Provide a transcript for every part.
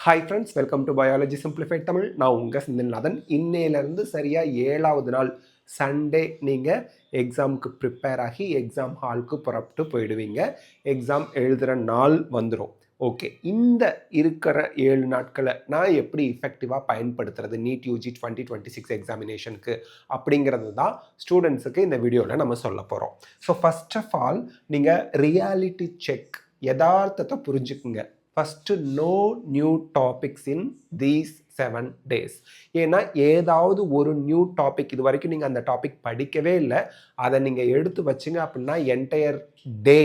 Hi friends, welcome to biology simplified Tamil. நான் உங்கள் செந்தில்நாதன். இன்னையிலேருந்து சரியாக 7வது நாள் சண்டே நீங்கள் எக்ஸாமுக்கு ப்ரிப்பேர் ஆகி எக்ஸாம் ஹாலுக்கு புறப்பட்டு போயிடுவீங்க. எக்ஸாம் எழுதுகிற நாள் வந்துடும். ஓகே, இந்த இருக்கிற 7 நாட்களை நான் எப்படி இஃபெக்டிவாக பயன்படுத்துறது நீட் யூஜி 2026 எக்ஸாமினேஷனுக்கு அப்படிங்கிறது தான் ஸ்டூடெண்ட்ஸுக்கு இந்த வீடியோவில் நம்ம சொல்ல போகிறோம். ஸோ ஃபஸ்ட் ஆஃப் ஆல் நீங்கள் ரியாலிட்டி செக், யதார்த்தத்தை புரிஞ்சுக்குங்க. First no new topics in these 7 days. ஏன்னா ஏதாவது ஒரு நியூ டாபிக், இது வரைக்கும் நீங்கள் அந்த டாபிக் படிக்கவே இல்லை, அதை நீங்கள் எடுத்து வச்சிங்க அப்படின்னா என்டையர் டே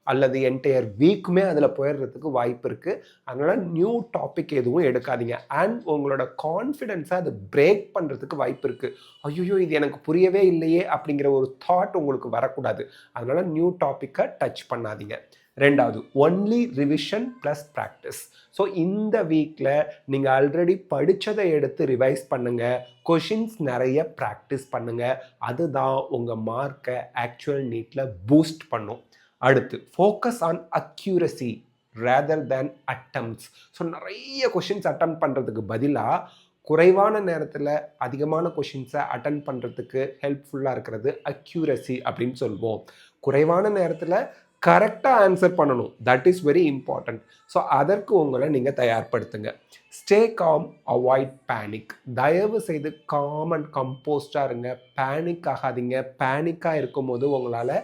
அல்லது என்டையர் வீக்குமே அதில் போயிடுறதுக்கு வாய்ப்பு இருக்குது. அதனால் நியூ டாபிக் எதுவும் எடுக்காதீங்க. அண்ட் உங்களோட கான்ஃபிடென்ஸை அது பிரேக் பண்ணுறதுக்கு வாய்ப்பு இருக்குது. ஐயோ இது எனக்கு புரியவே இல்லையே அப்படிங்கிற ஒரு தாட் உங்களுக்கு வரக்கூடாது. அதனால் நியூ டாப்பிக்கை டச் பண்ணாதீங்க. ரெண்டாவது, only revision plus practice. So இந்த வீக்கில் நீங்கள் ஆல்ரெடி படித்ததை எடுத்து ரிவைஸ் பண்ணுங்கள், கொஷின்ஸ் நிறைய ப்ராக்டிஸ் பண்ணுங்கள். அதுதான் உங்கள் மார்க்கை ஆக்சுவல் நீட்டில் பூஸ்ட் பண்ணும். அடுத்து, focus on accuracy rather than attempts. So நிறைய கொஷின்ஸ் அட்டம் பண்ணுறதுக்கு பதிலாக குறைவான நேரத்தில் அதிகமான கொஷின்ஸை அட்டன் பண்ணுறதுக்கு ஹெல்ப்ஃபுல்லாக இருக்கிறது அக்யூரசி அப்படின்னு சொல்லுவோம். குறைவான நேரத்தில் கரெக்டாக ஆன்சர் பண்ணணும், that is very important. So அதற்கு உங்களை நீங்கள் தயார்படுத்துங்க. Stay calm, avoid panic. தயவு செய்து காம் அண்ட் கம்போஸ்டாக இருங்க, பேனிக் ஆகாதீங்க. பேனிக்காக இருக்கும்போது உங்களால்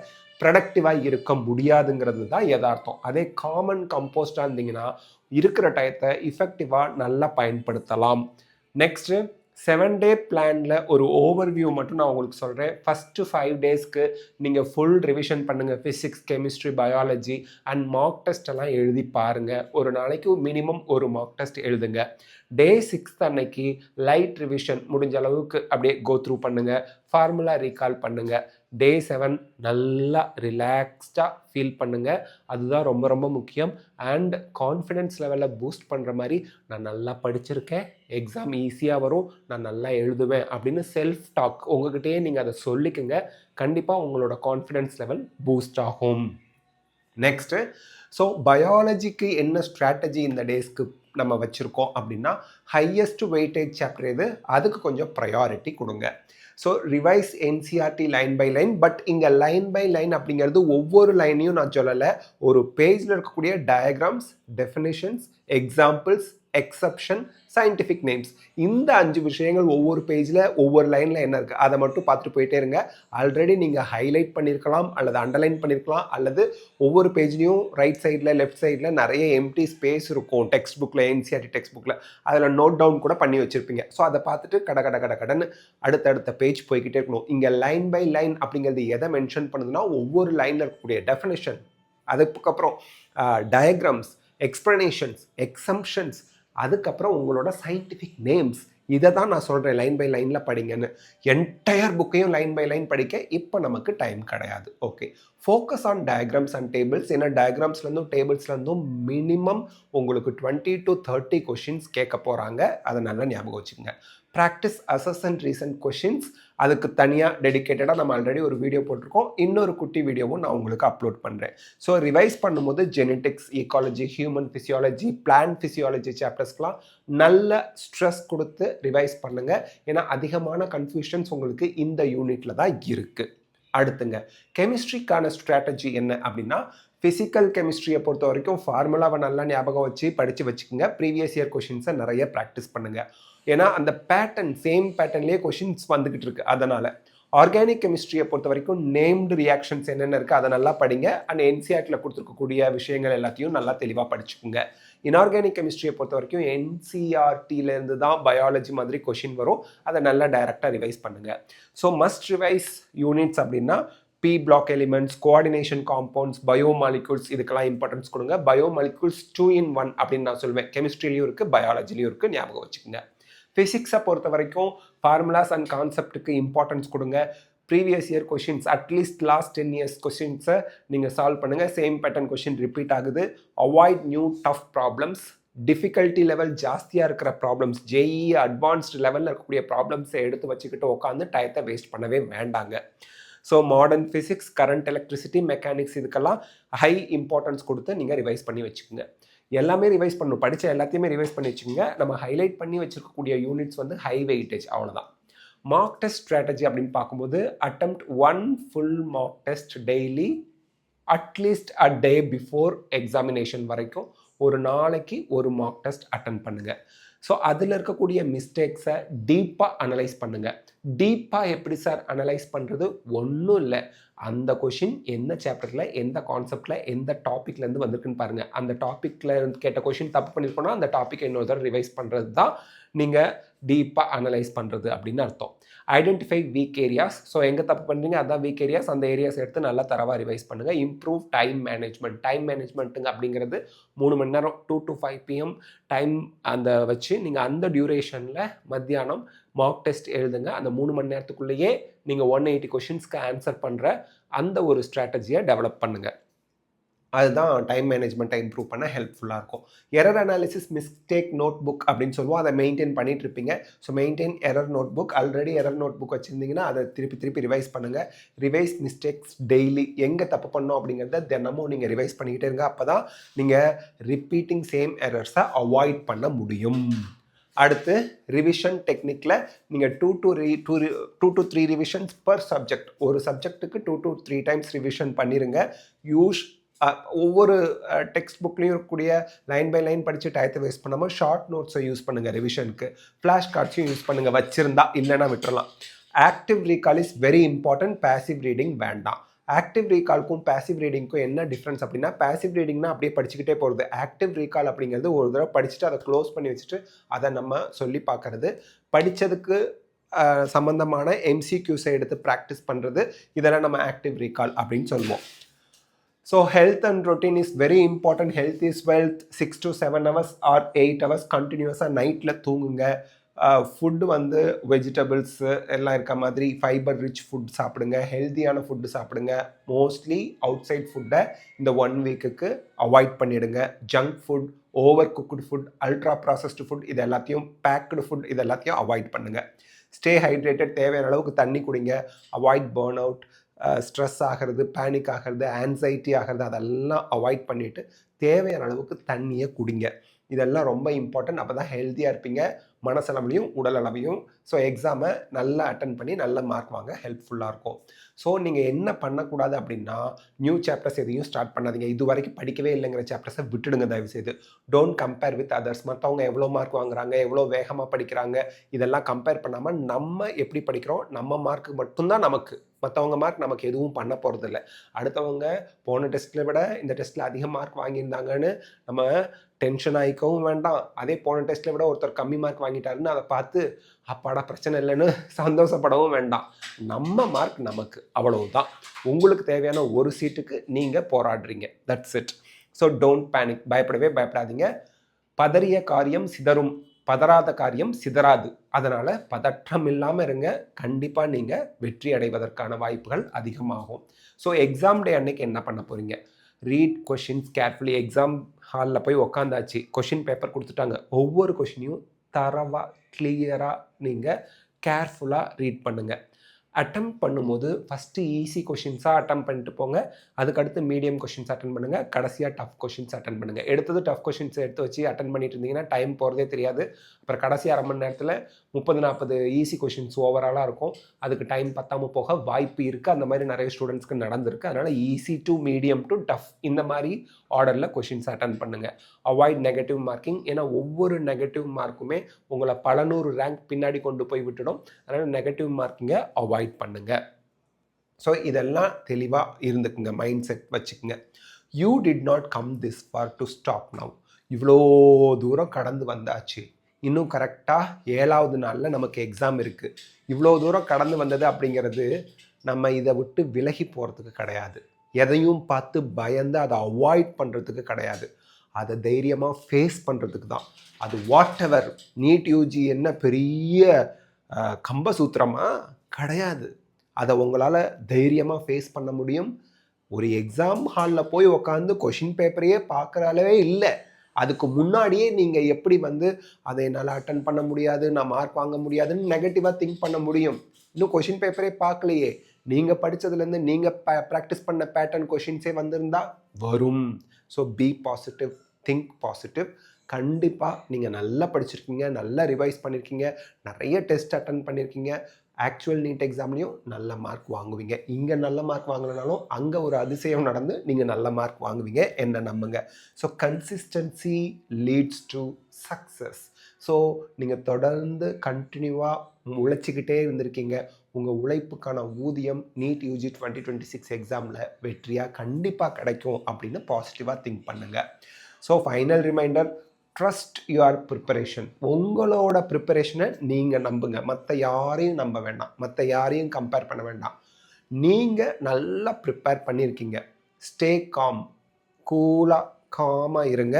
ப்ரொடக்டிவாக இருக்க முடியாதுங்கிறது தான் யதார்த்தம். அதே காம் அண்ட் கம்போஸ்டாக இருந்தீங்கன்னா இருக்கிற டயத்தை இஃபெக்டிவாக நல்லா பயன்படுத்தலாம். நெக்ஸ்ட்டு, 7 day பிளானில் ஒரு ஓவர்வியூ மட்டும் நான் உங்களுக்கு சொல்கிறேன். ஃபஸ்ட்டு 5 daysக்கு நீங்கள் ஃபுல் ரிவிஷன் பண்ணுங்கள். Physics, chemistry, biology and mark test எல்லாம் எழுதி பாருங்கள். ஒரு நாளைக்கு மினிமம் ஒரு மார்க் டெஸ்ட் எழுதுங்க. Day 6 அன்னைக்கு லைட் ரிவிஷன் முடிஞ்ச அளவுக்கு அப்படியே கோ த்ரூ பண்ணுங்கள், ஃபார்முலா ரீகால் பண்ணுங்கள். Day 7 நல்லா ரிலாக்ஸ்டாக ஃபீல் பண்ணுங்கள். அதுதான் ரொம்ப ரொம்ப முக்கியம். அண்ட் கான்ஃபிடென்ஸ் லெவலில் பூஸ்ட் பண்ணுற மாதிரி, நான் நல்லா படிச்சிருக்கேன், எக்ஸாம் ஈஸியாக வரும், நான் நல்லா எழுதுவேன் அப்படின்னு செல்ஃப் டாக் உங்ககிட்டயே நீங்கள் அதை சொல்லிக்கங்க. கண்டிப்பாக உங்களோட கான்ஃபிடென்ஸ் லெவல் பூஸ்ட் ஆகும். நெக்ஸ்ட்டு, ஸோ பயாலஜிக்கு என்ன ஸ்ட்ராட்டஜி இந்த டேஸ்க்கு நம்ம வச்சுருக்கோம் அப்படின்னா, ஹையஸ்ட் வெயிட்டேஜ் சாப்டர் எது, அதுக்கு கொஞ்சம் ப்ரையாரிட்டி கொடுங்க. So revise NCERT line by line. But இங்கே லைன் பை லைன் அப்படிங்கிறது ஒவ்வொரு லைனையும் நான் சொல்லலை, ஒரு பேஜில் இருக்கக்கூடிய diagrams, definitions, examples, exception, scientific names, இந்த 5 விஷயங்கள் ஒவ்வொரு பேஜில் ஒவ்வொரு லைனில் என்ன இருக்குது அதை மட்டும் பார்த்துட்டு போயிட்டே இருங்க. ஆல்ரெடி நீங்கள் ஹைலைட் பண்ணியிருக்கலாம் அல்லது அண்டர்லைன் பண்ணியிருக்கலாம், அல்லது ஒவ்வொரு பேஜ்லேயும் ரைட் சைடில் லெஃப்ட் சைடில் நிறைய எம்டி ஸ்பேஸ் இருக்கும் டெக்ஸ்ட் புக்கில், என்சிஆர்டி டெக்ஸ்ட் புக்கில், அதில் நோட் டவுன் கூட பண்ணி வச்சுருப்பீங்க. ஸோ அதை பார்த்துட்டு கடன்னு அடுத்தடுத்த பேஜ் போய்கிட்டே இருக்கணும். இங்கே லைன் பை லைன் அப்படிங்கிறது எதை மென்ஷன் பண்ணுதுன்னா, ஒவ்வொரு லைனில் இருக்கக்கூடிய டெஃபினேஷன், அதுக்கப்புறம் டயக்ராம்ஸ், எக்ஸ்பிளனேஷன்ஸ், எக்ஸம்ஷன்ஸ், அதுக்கப்புறம் உங்களோட சயின்டிஃபிக் நேம்ஸ், இதை தான் நான் சொல்கிறேன் லைன் பை லைனில் படிங்கன்னு. என்டையர் புக்கையும் லைன் பை லைன் படிக்க இப்போ நமக்கு டைம் கிடையாது. Okay, focus on diagrams and tables. ஏன்னா டயக்ராம்ஸ்லேருந்தும் டேபிள்ஸ்லேருந்தும் மினிமம் உங்களுக்கு 20 to 30 கொஷின்ஸ் கேட்க போகிறாங்க. அதை நல்லா ஞாபகம் வச்சுக்கோங்க. Practice assess and recent questions, அதுக்கு தனியாக டெடிக்கேட்டடாக நம்ம ஆல்ரெடி ஒரு வீடியோ போட்டிருக்கோம். இன்னொரு குட்டி வீடியோவும் நான் உங்களுக்கு அப்லோட் பண்ணுறேன். ஸோ ரிவைஸ் பண்ணும்போது genetics, ecology, human physiology, plant physiology சாப்டர்ஸ்க்கெலாம் நல்ல ஸ்ட்ரெஸ் கொடுத்து ரிவைஸ் பண்ணுங்கள். ஏன்னா அதிகமான கன்ஃபியூஷன்ஸ் உங்களுக்கு இந்த யூனிட்டில் தான் இருக்குது. அடுத்துங்க, கெமிஸ்ட்ரிக்கான ஸ்ட்ராட்டஜி என்ன அப்படின்னா, ஃபிசிக்கல் கெமிஸ்ட்ரியை பொறுத்த வரைக்கும் ஃபார்முலாவை நல்லா ஞாபகம் வச்சு படித்து வச்சுக்கோங்க. ப்ரீவியஸ் இயர் கொஷின்ஸை நிறைய ப்ராக்டிஸ் பண்ணுங்கள். ஏன்னா அந்த பேட்டர்ன், சேம் பேட்டர்ன்லேயே கொஷின்ஸ் வந்துக்கிட்டு இருக்கு. அதனால் ஆர்கானிக் கெமிஸ்ட்ரியை பொறுத்த வரைக்கும் நேம்டு ரியாக்ஷன்ஸ் என்னென்ன இருக்குது அதை நல்லா படிங்க. அண்ட் என்சிஆர்டியில் கொடுத்துருக்கக்கூடிய விஷயங்கள் எல்லாத்தையும் நல்லா தெளிவாக படிச்சுக்கோங்க. இன்ஆர்கானிக் கெமிஸ்ட்ரியை பொறுத்த வரைக்கும் என்சிஆர்டியிலேருந்து தான் பயாலஜி மாதிரி கொஷின் வரும். அதை நல்லா டைரெக்டாக ரிவைஸ் பண்ணுங்கள். ஸோ மஸ்ட் ரிவைஸ் யூனிட்ஸ் அப்படின்னா p block elements, coordination compounds, biomolecules, இதுக்கெல்லாம் இம்பார்ட்டன்ஸ் கொடுங்க. பயோமாலிகூல்ஸ் 2 in 1 அப்படின்னு நான் சொல்லுவேன். கெமிஸ்ட்ரிலையும் இருக்குது, பயாலஜிலையும் இருக்குது, ஞாபகம் வச்சுக்கோங்க. ஃபிசிக்ஸை பொறுத்த வரைக்கும் ஃபார்முலாஸ் அண்ட் கான்செப்டுக்கு இம்பார்ட்டன்ஸ் கொடுங்க. Previous year questions, at least last 10 years கொஷின்ஸை நீங்கள் சால்வ் பண்ணுங்கள். சேம் பேட்டர்ன் கொஷின் ரிப்பீட் ஆகுது. Avoid new tough problems. Difficulty level ஜாஸ்தியாக இருக்கிற ப்ராப்ளம்ஸ், ஜேஇ அட்வான்ஸ்டு லெவலில் இருக்கக்கூடிய ப்ராப்ளம்ஸை எடுத்து வச்சுக்கிட்டு உட்காந்து டயத்தை வேஸ்ட் பண்ணவே வேண்டாங்க. So modern physics, current electricity, mechanics, இதுக்கெல்லாம் ஹை இம்பார்ட்டன்ஸ் கொடுத்து நீங்கள் ரிவைஸ் பண்ணி வச்சுக்கோங்க. எல்லாமே ரிவைஸ் பண்ணணும். படித்த எல்லாத்தையுமே ரிவைஸ் பண்ணி வச்சுக்கோங்க. நம்ம ஹைலைட் பண்ணி வச்சுருக்கக்கூடிய யூனிட்ஸ் வந்து ஹை வெயிட்டேஜ், அவ்வளோதான். மார்க் டெஸ்ட் ஸ்ட்ராட்டஜி அப்படின்னு பார்க்கும்போது attempt 1 full mark test daily at least அ டே பிஃபோர் எக்ஸாமினேஷன் வரைக்கும் ஒரு நாளைக்கு ஒரு மார்க் டெஸ்ட் அட்டன் பண்ணுங்கள். ஸோ அதில் இருக்கக்கூடிய மிஸ்டேக்ஸை டீப்பாக அனலைஸ் பண்ணுங்கள். டீப்பாக எப்படி சார் அனலைஸ் பண்ணுறது? ஒன்றும் இல்லை, அந்த கொஷின் எந்த சாப்டரில், எந்த கான்செப்டில், எந்த டாப்பிக்லேருந்து வந்திருக்குன்னு பாருங்கள். அந்த டாப்பிக்கில் கேட்ட கொஷின் தப்பு பண்ணியிருக்கோன்னா அந்த டாப்பிக்கை இன்னொரு தடவை ரிவைஸ் பண்ணுறது தான் நீங்கள் டீப்பாக அனலைஸ் பண்ணுறது அப்படின்னு அர்த்தம். Identify week areas. ஸோ எங்கே தப்பு பண்ணுறீங்க அதான் வீக் ஏரியாஸ், அந்த ஏரியாஸ் எடுத்து நல்லா தரவாக ரிவைஸ் பண்ணுங்கள். Improve time management. டைம் மேனேஜ்மெண்ட்டுங்க அப்படிங்கிறது 3 மணி நேரம் 2 to 5 PM டைம் அந்த வச்சு நீங்கள் அந்த டியூரேஷனில் மத்தியானம் மார்க் டெஸ்ட் எழுதுங்க. அந்த 3 மணி நேரத்துக்குள்ளேயே நீங்கள் 180 கொஷின்ஸ்க்கு ஆன்சர் பண்ணுற அந்த ஒரு ஸ்ட்ராட்டஜியை டெவலப் பண்ணுங்கள். அதுதான் டைம் மேனேஜ்மெண்ட்டை இம்ப்ரூவ் பண்ண ஹெல்ப்ஃபுல்லாக இருக்கும். Error analysis mistake note book அப்படின்னு சொல்லுவோம். அதை மெயின்டைன் பண்ணிட்டு இருப்பீங்க. So maintain error note book. Already error note book வச்சுருந்தீங்கன்னா அதை திருப்பி ரிவைஸ் பண்ணுங்கள். Revise mistakes daily. எங்கே தப்பு பண்ணோம் அப்படிங்கிறத தினமும் நீங்கள் ரிவைஸ் பண்ணிக்கிட்டே இருங்க. அப்போ தான் நீங்கள் ரிப்பீட்டிங் சேம் எரர்ஸை அவாய்ட் பண்ண முடியும். அடுத்து ரிவிஷன் டெக்னிக்கில் நீங்கள் 2 to 3 ரிவிஷன்ஸ் பர் சப்ஜெக்ட். ஒரு சப்ஜெக்ட்டுக்கு 2 to 3 டைம்ஸ் ரிவிஷன் பண்ணிடுங்க. ஒவ்வொரு டெக்ஸ்ட் புக்லேயும் இருக்கக்கூடிய லைன் பை லைன் படித்து டயத்தை வேஸ்ட் பண்ணாமல் ஷார்ட் நோட்ஸை யூஸ் பண்ணுங்கள் ரிவிஷனுக்கு. ஃப்ளாஷ் கார்ட்ஸையும் யூஸ் பண்ணுங்கள் வச்சுருந்தா, இல்லைன்னா விட்டுறலாம். Active recall is very important. Passive reading வேண்டாம். ஆக்டிவ் ரீகாலுக்கும் பேசிவ் ரீடிங்க்கும் என்ன டிஃப்ரென்ஸ் அப்படின்னா, பேசிவ் ரீடிங்னா அப்படியே படிச்சுக்கிட்டே போகிறது. ஆக்டிவ் ரீகால் அப்படிங்கிறது ஒரு தடவை படிச்சுட்டு அதை க்ளோஸ் பண்ணி வச்சுட்டு அதை நம்ம சொல்லி பார்க்குறது. படித்ததுக்கு சம்மந்தமான MCQஸை எடுத்து ப்ராக்டிஸ் பண்ணுறது. இதெல்லாம் நம்ம ஆக்டிவ் ரீகால் அப்படின்னு சொல்லுவோம். So health and routine is very important. Health is wealth. 6 to 7 hours or 8 hours கண்டினியூஸாக நைட்டில் தூங்குங்க. ஃபுட்டு வந்து வெஜிடபிள்ஸு எல்லாம் இருக்க மாதிரி ஃபைபர் ரிச் ஃபுட் சாப்பிடுங்க. ஹெல்த்தியான ஃபுட்டு சாப்பிடுங்க. மோஸ்ட்லி அவுட் சைட் ஃபுட்டை இந்த 1 வீக்குக்கு அவாய்ட் பண்ணிவிடுங்க. Junk food, over cooked food, ultra processed food, இது எல்லாத்தையும் பேக்டு ஃபுட், இது எல்லாத்தையும் அவாய்ட் பண்ணுங்கள். Stay hydrated. தேவையான அளவுக்கு தண்ணி குடிங்க. Avoid burn out. ஸ்ட்ரெஸ் ஆகிறது, பேனிக் ஆகிறது, ஆன்சைட்டி ஆகிறது, அதெல்லாம் அவாய்ட் பண்ணிவிட்டு தேவையான அளவுக்கு தண்ணியை குடிங்க. இதெல்லாம் ரொம்ப இம்பார்ட்டன்ட். அப்போ தான் ஹெல்த்தியாக இருப்பீங்க, மனசளவுலையும் உடலளவையும். ஸோ எக்ஸாமை நல்லா அட்டன் பண்ணி நல்ல மார்க் வாங்க ஹெல்ப்ஃபுல்லாக இருக்கும். ஸோ நீங்கள் என்ன பண்ணக்கூடாது அப்படின்னா, நியூ சாப்டர்ஸ் எதையும் ஸ்டார்ட் பண்ணாதீங்க. இது வரைக்கும் படிக்கவே இல்லைங்கிற சாப்டர்ஸை விட்டுடுங்க தயவுசெய்து. Don't compare with others. மற்றவங்க எவ்வளோ மார்க் வாங்குறாங்க, எவ்வளோ வேகமாக படிக்கிறாங்க, இதெல்லாம் கம்பேர் பண்ணாமல் நம்ம எப்படி படிக்கிறோம், நம்ம மார்க்கு மட்டும்தான் நமக்கு. மற்றவங்க மார்க் நமக்கு எதுவும் பண்ண போகிறதில்ல. அடுத்தவங்க போன டெஸ்ட்டில் விட இந்த டெஸ்ட்டில் அதிக மார்க் வாங்கியிருந்தாங்கன்னு நம்ம டென்ஷன் ஆகிக்கவும் வேண்டாம். அதே போன டெஸ்ட்டில் விட ஒருத்தர் கம்மி மார்க் வாங்கிட்டாருன்னு அதை பார்த்து அப்பாடா பிரச்சனை இல்லைன்னு சந்தோஷப்படவும் வேண்டாம். நம்ம மார்க் நமக்கு, அவ்வளவுதான். உங்களுக்கு தேவையான ஒரு சீட்டுக்கு நீங்கள் போராடுறீங்க. That's it. So don't panic. பயப்படாதீங்க. பதறிய காரியம் சிதறும், பதறாத காரியம் சிதறாது. அதனால் பதற்றம் இல்லாமல் இருங்க. கண்டிப்பாக நீங்கள் வெற்றி அடைவதற்கான வாய்ப்புகள் அதிகமாகும். ஸோ எக்ஸாம் டே அன்னைக்கு என்ன பண்ண போகிறீங்க? Read questions carefully. எக்ஸாம் ஹாலில் போய் உக்காந்தாச்சு, கொஷின் பேப்பர் கொடுத்துட்டாங்க. ஒவ்வொரு கொஷினையும் தரவாக கிளியராக நீங்கள் கேர்ஃபுல்லாக ரீட் பண்ணுங்கள். அட்டம் பண்ணும்போது ஃபஸ்ட்டு ஈஸி கொஷின்ஸாக அட்டம் பண்ணிட்டு போங்க. அதுக்கடுத்து மீடியம் கொஷின்ஸ் அட்டன் பண்ணுங்கள். கடைசியாக டஃப் கொஷின்ஸ் அட்டன் பண்ணுங்கள். எடுத்தது டஃப் கொஷின்ஸ் எடுத்து வச்சு அட்டன் பண்ணிட்டு இருந்தீங்கன்னா டைம் போகிறதே தெரியாது. அப்புறம் கடைசி அரை மணி நேரத்தில் 30-40 ஈஸி கொஷின்ஸ் ஓவராலாக இருக்கும். அதுக்கு டைம் பத்தாமல் போக வாய்ப்பு இருக்குது. அந்த மாதிரி நிறைய ஸ்டூடெண்ட்ஸ்க்கு நடந்திருக்கு. அதனால் easy to medium to tough இந்த மாதிரி ஆர்டரில் கொஷின்ஸ் அட்டன் பண்ணுங்கள். Avoid negative marking. ஏன்னா ஒவ்வொரு நெகட்டிவ் மார்க்குமே உங்களை பல 100 ரேங்க் பின்னாடி கொண்டு போய் விட்டுடும். அதனால் நெகட்டிவ் மார்க்கிங்கை அவாய்ட் பண்ணுங்கள். ஸோ இதெல்லாம் தெளிவாக இருந்துக்குங்க, மைண்ட் செட் வச்சுக்குங்க. You did not come this for to stop now. இவ்வளோ தூரம் கடந்து வந்தாச்சு. இன்னும் கரெக்டாக 7வது நாளில் நமக்கு எக்ஸாம் இருக்குது. இவ்வளோ தூரம் கடந்து வந்தது அப்படிங்கிறது நம்ம இதை விட்டு விலகி போகிறதுக்கு கிடையாது. எதையும் பார்த்து பயந்து அதை அவாய்ட் பண்ணுறதுக்கு கிடையாது. அதை தைரியமாக ஃபேஸ் பண்ணுறதுக்கு தான். அது வாட் எவர். நீட் யூஜி என்ன பெரிய கம்பசூத்திரமாக கிடையாது. அதை உங்களால் தைரியமாக ஃபேஸ் பண்ண முடியும். ஒரு எக்ஸாம் ஹாலில் போய் உக்காந்து கொஷின் பேப்பரையே பார்க்குற அளவே இல்லை. அதுக்கு முன்னாடியே நீங்கள் எப்படி அதை என்னால் அட்டன் பண்ண முடியாது, நான் மார்க் வாங்க முடியாதுன்னு நெகட்டிவாக திங்க் பண்ண முடியும். இன்னும் கொஷின் பேப்பரே பார்க்கலையே. நீங்கள் படித்ததுலேருந்து நீங்கள் ப்ராக்டிஸ் பண்ண பேட்டர்ன் கொஷின்ஸே வந்திருந்தா வரும். So be positive, think positive. கண்டிப்பாக நீங்கள் நல்லா படிச்சிருக்கீங்க, நல்லா ரிவைஸ் பண்ணியிருக்கீங்க, நிறைய டெஸ்ட் அட்டன் பண்ணியிருக்கீங்க. ஆக்சுவல் நீட் எக்ஸாம்லேயும் நல்ல மார்க் வாங்குவீங்க. இங்கே நல்ல மார்க் வாங்கலைனாலும் அங்கே ஒரு அதிசயம் நடந்து நீங்கள் நல்ல மார்க் வாங்குவீங்க, என்ன நம்புங்க. So consistency leads to success. So நீங்கள் தொடர்ந்து கண்டினியூவாக உழைச்சிக்கிட்டே இருந்திருக்கீங்க. உங்கள் உழைப்புக்கான ஊதியம் நீட் யூஜி 2026 எக்ஸாமில் வெற்றியாக கண்டிப்பாக கிடைக்கும் அப்படின்னு பாசிட்டிவாக திங்க் பண்ணுங்கள். So final reminder, trust your preparation. உங்களோட ப்ரிப்பரேஷனை நீங்கள் நம்புங்க. மற்ற யாரையும் நம்ப வேண்டாம், மற்ற யாரையும் கம்பேர் பண்ண வேண்டாம். நீங்கள் நல்லா ப்ரிப்பேர் பண்ணியிருக்கீங்க. ஸ்டே காம், காமாக இருங்க.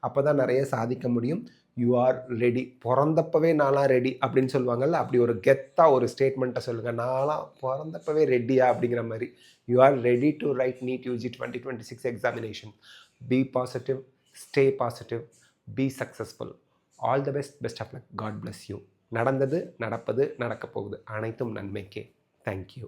அப்போ தான் நிறைய சாதிக்க முடியும். You are ready. பிறந்தப்பவே நான்லாம் ரெடி அப்படின்னு சொல்லுவாங்கல்ல, அப்படி ஒரு கெத்தாக ஒரு ஸ்டேட்மெண்ட்டை சொல்லுங்கள். நான்லாம் பிறந்தப்பவே ரெடியா அப்படிங்கிற மாதிரி. You are ready to write NEET UG 2026 examination. Be positive, stay positive, be successful. All the best, best of luck. God bless you. நடந்தது, நடப்பது, நடக்க போகுது அனைத்தும் நன்மைக்கே. தேங்க்யூ.